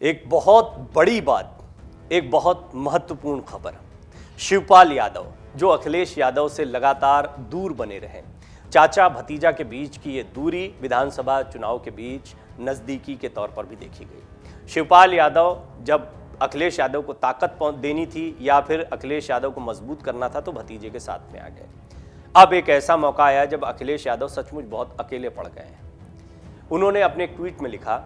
एक बहुत बड़ी बात, एक बहुत महत्वपूर्ण खबर। शिवपाल यादव जो अखिलेश यादव से लगातार दूर बने रहे, चाचा भतीजा के बीच की ये दूरी विधानसभा चुनाव के बीच नज़दीकी के तौर पर भी देखी गई। शिवपाल यादव जब अखिलेश यादव को ताकत देनी थी या फिर अखिलेश यादव को मजबूत करना था तो भतीजे के साथ में आ गए। अब एक ऐसा मौका आया जब अखिलेश यादव सचमुच बहुत अकेले पड़ गए हैं। उन्होंने अपने एक ट्वीट में लिखा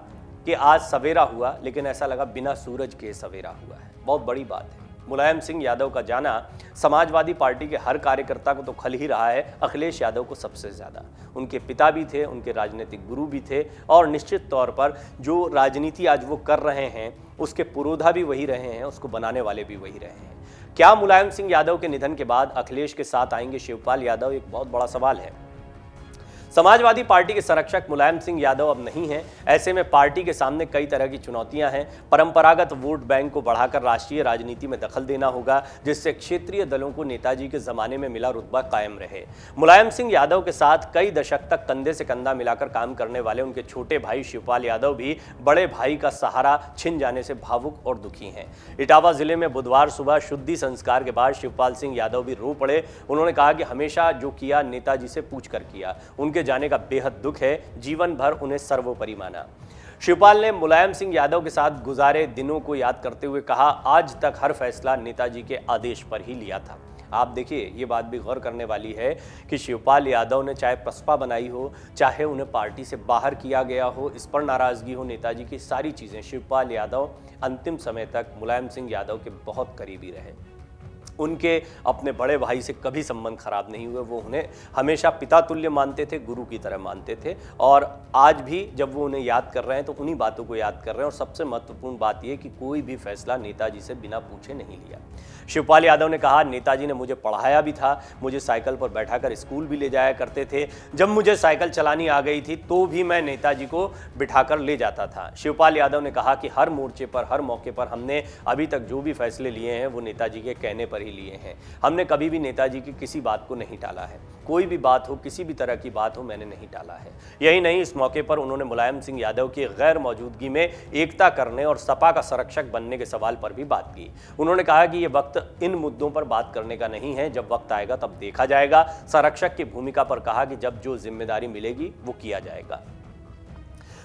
कि आज सवेरा हुआ लेकिन ऐसा लगा बिना सूरज के सवेरा हुआ है। बहुत बड़ी बात है। मुलायम सिंह यादव का जाना समाजवादी पार्टी के हर कार्यकर्ता को तो खल ही रहा है, अखिलेश यादव को सबसे ज़्यादा। उनके पिता भी थे, उनके राजनीतिक गुरु भी थे और निश्चित तौर पर जो राजनीति आज वो कर रहे हैं उसके पुरोधा भी वही रहे हैं, उसको बनाने वाले भी वही रहे हैं। क्या मुलायम सिंह यादव के निधन के बाद अखिलेश के साथ आएंगे शिवपाल यादव, एक बहुत बड़ा सवाल है। समाजवादी पार्टी के संरक्षक मुलायम सिंह यादव अब नहीं हैं। ऐसे में पार्टी के सामने कई तरह की चुनौतियां हैं। परंपरागत वोट बैंक को बढ़ाकर राष्ट्रीय राजनीति में दखल देना होगा, जिससे क्षेत्रीय दलों को नेताजी के जमाने में मिला रुतबा कायम रहे। मुलायम सिंह यादव के साथ कई दशक तक कंधे से कंधा मिलाकर काम करने वाले उनके छोटे भाई शिवपाल यादव भी बड़े भाई का सहारा छिन जाने से भावुक और दुखी हैं। इटावा जिले में बुधवार सुबह शुद्धि संस्कार के बाद शिवपाल सिंह यादव भी रो पड़े। उन्होंने कहा कि हमेशा जो किया नेताजी से पूछ कर किया, उनके जाने का बेहद दुख है, जीवन भर उन्हें सर्वोपरि माना। शिवपाल ने मुलायम सिंह यादव के साथ गुजारे दिनों को याद करते हुए कहा, आज तक हर फैसला नेताजी के आदेश पर ही लिया था। आप देखिए, ये बात भी गौर करने वाली है कि शिवपाल यादव ने चाहे प्रसपा बनाई हो, चाहे उन्हें पार्टी से बाहर किया गया हो, इस पर नाराजगी हो, नेताजी की सारी चीजें, शिवपाल यादव अंतिम समय तक मुलायम सिंह यादव के बहुत करीबी रहे। उनके अपने बड़े भाई से कभी संबंध खराब नहीं हुए। वो उन्हें हमेशा पिता तुल्य मानते थे, गुरु की तरह मानते थे और आज भी जब वो उन्हें याद कर रहे हैं तो उन्हीं बातों को याद कर रहे हैं। और सबसे महत्वपूर्ण बात यह कि कोई भी फैसला नेताजी से बिना पूछे नहीं लिया। शिवपाल यादव ने कहा, नेताजी ने मुझे पढ़ाया भी था, मुझे साइकिल पर बैठाकर स्कूल भी ले जाया करते थे। जब मुझे साइकिल चलानी आ गई थी तो भी मैं नेताजी को बिठाकर ले जाता था। शिवपाल यादव ने कहा कि हर मोर्चे पर, हर मौके पर हमने अभी तक जो भी फैसले लिए हैं वो नेताजी के कहने पर ही लिए हैं। हमने कभी भी नेताजी की किसी बात को नहीं टाला है। कोई भी बात हो, किसी भी तरह की बात हो, मैंने नहीं टाला है। यही नहीं, इस मौके पर उन्होंने मुलायम सिंह यादव की गैर मौजूदगी में एकता करने और सपा का संरक्षक बनने के सवाल पर भी बात की। उन्होंने कहा कि यह वक्त इन मुद्दों पर बात करने का नहीं है, जब वक्त आएगा तब देखा जाएगा। संरक्षक की भूमिका पर कहा कि जब जो जिम्मेदारी मिलेगी वो किया जाएगा।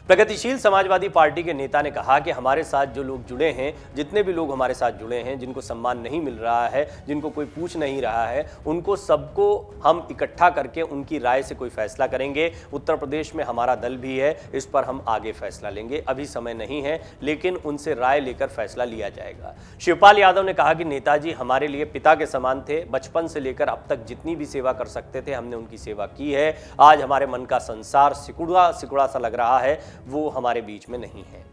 प्रगतिशील समाजवादी पार्टी के नेता ने कहा कि हमारे साथ जो लोग जुड़े हैं, जितने भी लोग हमारे साथ जुड़े हैं, जिनको सम्मान नहीं मिल रहा है, जिनको कोई पूछ नहीं रहा है, उनको सबको हम इकट्ठा करके उनकी राय से कोई फैसला करेंगे। उत्तर प्रदेश में हमारा दल भी है, इस पर हम आगे फैसला लेंगे। अभी समय नहीं है, लेकिन उनसे राय लेकर फैसला लिया जाएगा। शिवपाल यादव ने कहा कि नेताजी हमारे लिए पिता के समान थे। बचपन से लेकर अब तक जितनी भी सेवा कर सकते थे हमने उनकी सेवा की है। आज हमारे मन का संसार सिकुड़ा सिकुड़ा सा लग रहा है, वो हमारे बीच में नहीं है।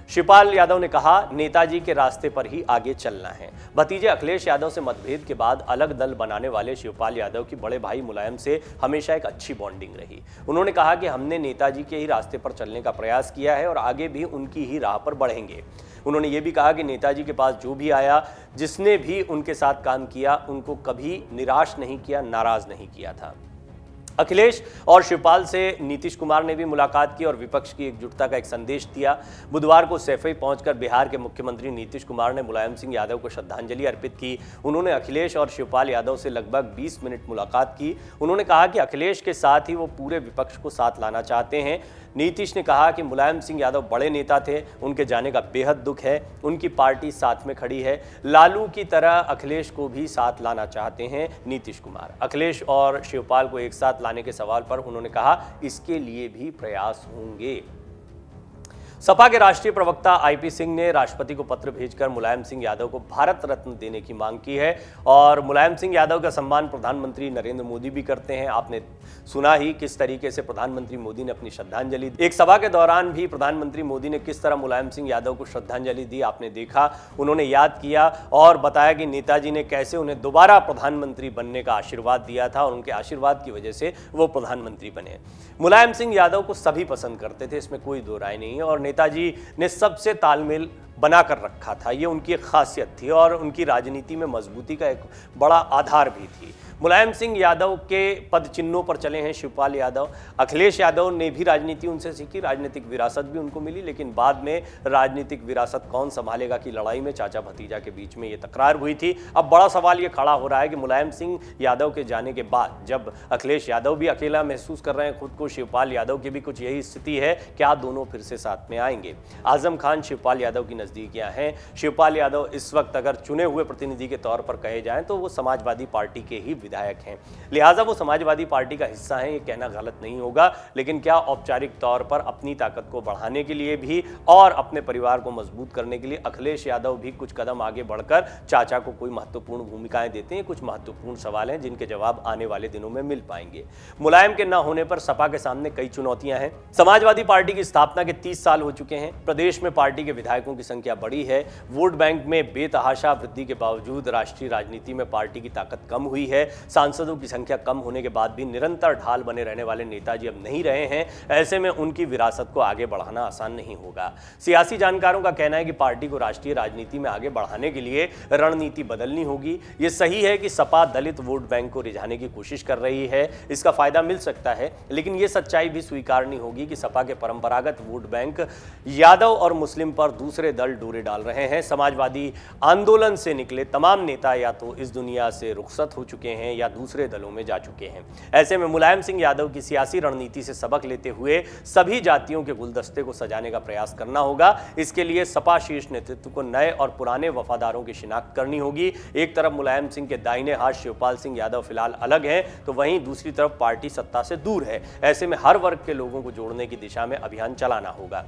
शिवपाल यादव ने कहा, नेताजी के रास्ते पर ही आगे चलना है। भतीजे अखिलेश यादव से मतभेद के बाद अलग दल बनाने वाले शिवपाल यादव की बड़े भाई मुलायम से हमेशा एक अच्छी बॉन्डिंग रही। उन्होंने कहा कि हमने नेताजी के ही रास्ते पर चलने का प्रयास किया है और आगे भी उनकी ही राह पर बढ़ेंगे। उन्होंने ये भी कहा कि नेताजी के पास जो भी आया, जिसने भी उनके साथ काम किया, उनको कभी निराश नहीं किया, नाराज नहीं किया था। अखिलेश और शिवपाल से नीतीश कुमार ने भी मुलाकात की और विपक्ष की एकजुटता का एक संदेश दिया। बुधवार को सैफई पहुंचकर बिहार के मुख्यमंत्री नीतीश कुमार ने मुलायम सिंह यादव को श्रद्धांजलि अर्पित की। उन्होंने अखिलेश और शिवपाल यादव से लगभग 20 मिनट मुलाकात की। उन्होंने कहा कि अखिलेश के साथ ही वो पूरे विपक्ष को साथ लाना चाहते हैं। नीतीश ने कहा कि मुलायम सिंह यादव बड़े नेता थे, उनके जाने का बेहद दुख है, उनकी पार्टी साथ में खड़ी है। लालू की तरह अखिलेश को भी साथ लाना चाहते हैं नीतीश कुमार। अखिलेश और शिवपाल को एक साथ लाने के सवाल पर उन्होंने कहा, इसके लिए भी प्रयास होंगे। सपा के राष्ट्रीय प्रवक्ता आईपी सिंह ने राष्ट्रपति को पत्र भेजकर मुलायम सिंह यादव को भारत रत्न देने की मांग की है और मुलायम सिंह यादव का सम्मान प्रधानमंत्री नरेंद्र मोदी भी करते हैं। आपने सुना ही किस तरीके से प्रधानमंत्री मोदी ने अपनी श्रद्धांजलि दी। एक सभा के दौरान भी प्रधानमंत्री मोदी ने किस तरह मुलायम सिंह यादव को श्रद्धांजलि दी, आपने देखा। उन्होंने याद किया और बताया कि नेताजी ने कैसे उन्हें दोबारा प्रधानमंत्री बनने का आशीर्वाद दिया था और उनके आशीर्वाद की वजह से वो प्रधानमंत्री बने। मुलायम सिंह यादव को सभी पसंद करते थे, इसमें कोई दो राय नहीं है और नेताजी ने सबसे तालमेल बनाकर रखा था। ये उनकी एक खासियत थी और उनकी राजनीति में मजबूती का एक बड़ा आधार भी थी। मुलायम सिंह यादव के पद चिन्हों पर चले हैं शिवपाल यादव। अखिलेश यादव ने भी राजनीति उनसे सीखी, राजनीतिक विरासत भी उनको मिली, लेकिन बाद में राजनीतिक विरासत कौन संभालेगा की लड़ाई में चाचा भतीजा के बीच में ये तकरार हुई थी। अब बड़ा सवाल ये खड़ा हो रहा है कि मुलायम सिंह यादव के जाने के बाद जब अखिलेश यादव भी अकेला महसूस कर रहे हैं खुद को, शिवपाल यादव की भी कुछ यही स्थिति है, क्या दोनों फिर से साथ में आएंगे? आजम खान शिवपाल यादव की नजदीकियां हैं। शिवपाल यादव इस वक्त अगर चुने हुए प्रतिनिधि के तौर पर कहे जाएं तो वो समाजवादी पार्टी के ही विधायक हैं, लिहाजा वो समाजवादी पार्टी का हिस्सा हैं, ये कहना गलत नहीं होगा। लेकिन क्या औपचारिक तौर पर अपनी ताकत को बढ़ाने के लिए भी और अपने परिवार को मजबूत करने के लिए अखिलेश यादव भी कुछ कदम आगे बढ़कर चाचा को कोई महत्वपूर्ण भूमिकाएं देते हैं? कुछ महत्वपूर्ण सवाल हैं जिनके जवाब आने वाले दिनों में मिल पाएंगे। मुलायम के न होने पर सपा के सामने कई चुनौतियां हैं। समाजवादी पार्टी की स्थापना के 30 साल हो चुके हैं। प्रदेश में पार्टी के विधायकों की संख्या बड़ी है। वोट बैंक में बेतहाशा वृद्धि के बावजूद राष्ट्रीय राजनीति में पार्टी की ताकत कम हुई है। सांसदों की संख्या कम होने के बाद भी निरंतर ढाल बने रहने वाले नेताजी अब नहीं रहे हैं। ऐसे में उनकी विरासत को आगे बढ़ाना आसान नहीं होगा। सियासी जानकारों का कहना है कि पार्टी को राष्ट्रीय राजनीति में आगे बढ़ाने के लिए रणनीति बदलनी होगी। ये सही है कि सपा दलित वोट बैंक को रिझाने की कोशिश कर रही है, इसका फायदा मिल सकता है, लेकिन ये सच्चाई भी स्वीकारनी होगी कि सपा के परंपरागत वोट बैंक यादव और मुस्लिम पर दूसरे दल डोरे डाल रहे हैं। समाजवादी आंदोलन से निकले तमाम नेता या तो इस दुनिया से रुखसत हो चुके हैं या दूसरे दलों में जा चुके हैं। ऐसे में मुलायम सिंह यादव की सियासी रणनीति से सबक लेते हुए सभी जातियों के गुलदस्ते को सजाने का प्रयास करना होगा। इसके लिए सपा शीर्ष नेतृत्व को नए और पुराने वफादारों की शिनाख्त करनी होगी। एक तरफ मुलायम सिंह के दाहिने हाथ शिवपाल सिंह यादव फिलहाल अलग हैं, तो वहीं दूसरी तरफ पार्टी सत्ता से दूर है। ऐसे में हर वर्ग के लोगों को जोड़ने की दिशा में अभियान चलाना होगा।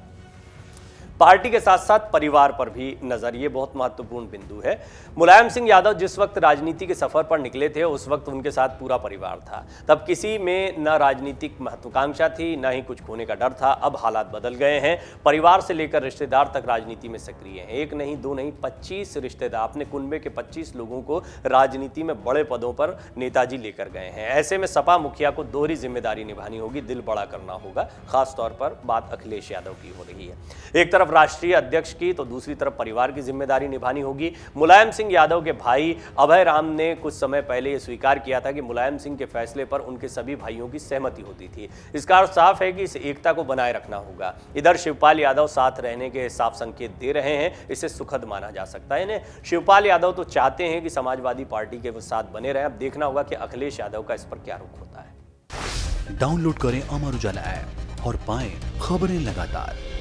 पार्टी के साथ साथ परिवार पर भी नजर, ये बहुत महत्वपूर्ण बिंदु है। मुलायम सिंह यादव जिस वक्त राजनीति के सफर पर निकले थे उस वक्त उनके साथ पूरा परिवार था। तब किसी में न राजनीतिक महत्वाकांक्षा थी, न ही कुछ खोने का डर था। अब हालात बदल गए हैं। परिवार से लेकर रिश्तेदार तक राजनीति में सक्रिय हैं। एक नहीं, दो नहीं, 25 रिश्तेदार, अपने कुनबे के 25 लोगों को राजनीति में बड़े पदों पर नेताजी लेकर गए हैं। ऐसे में सपा मुखिया को दोहरी जिम्मेदारी निभानी होगी, दिल बड़ा करना होगा। खासतौर पर बात अखिलेश यादव की हो रही है। एक तरफ राष्ट्रीय अध्यक्ष की तो दूसरी तरफ परिवार की जिम्मेदारी निभानी होगी। मुलायम सिंह यादव के भाई अभय राम ने कुछ समय पहले यह स्वीकार किया था कि मुलायम सिंह के फैसले पर उनके सभी भाइयों की सहमति होती थी। इसका अर्थ साफ है कि इस एकता को बनाए रखना होगा। इधर शिवपाल यादव साथ रहने के साफ संकेत दे रहे हैं, इसे सुखद माना जा सकता है। शिवपाल यादव तो चाहते हैं कि समाजवादी पार्टी के साथ बने रहें। अब देखना होगा कि अखिलेश यादव का इस पर क्या रुख होता है। डाउनलोड करें अमर उजाला ऐप और पाएं खबरें लगातार।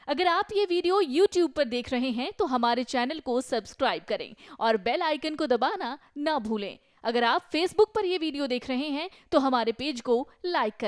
अगर आप ये वीडियो YouTube पर देख रहे हैं तो हमारे चैनल को सब्सक्राइब करें और बेल आइकन को दबाना ना भूलें। अगर आप Facebook पर ये वीडियो देख रहे हैं तो हमारे पेज को लाइक करें।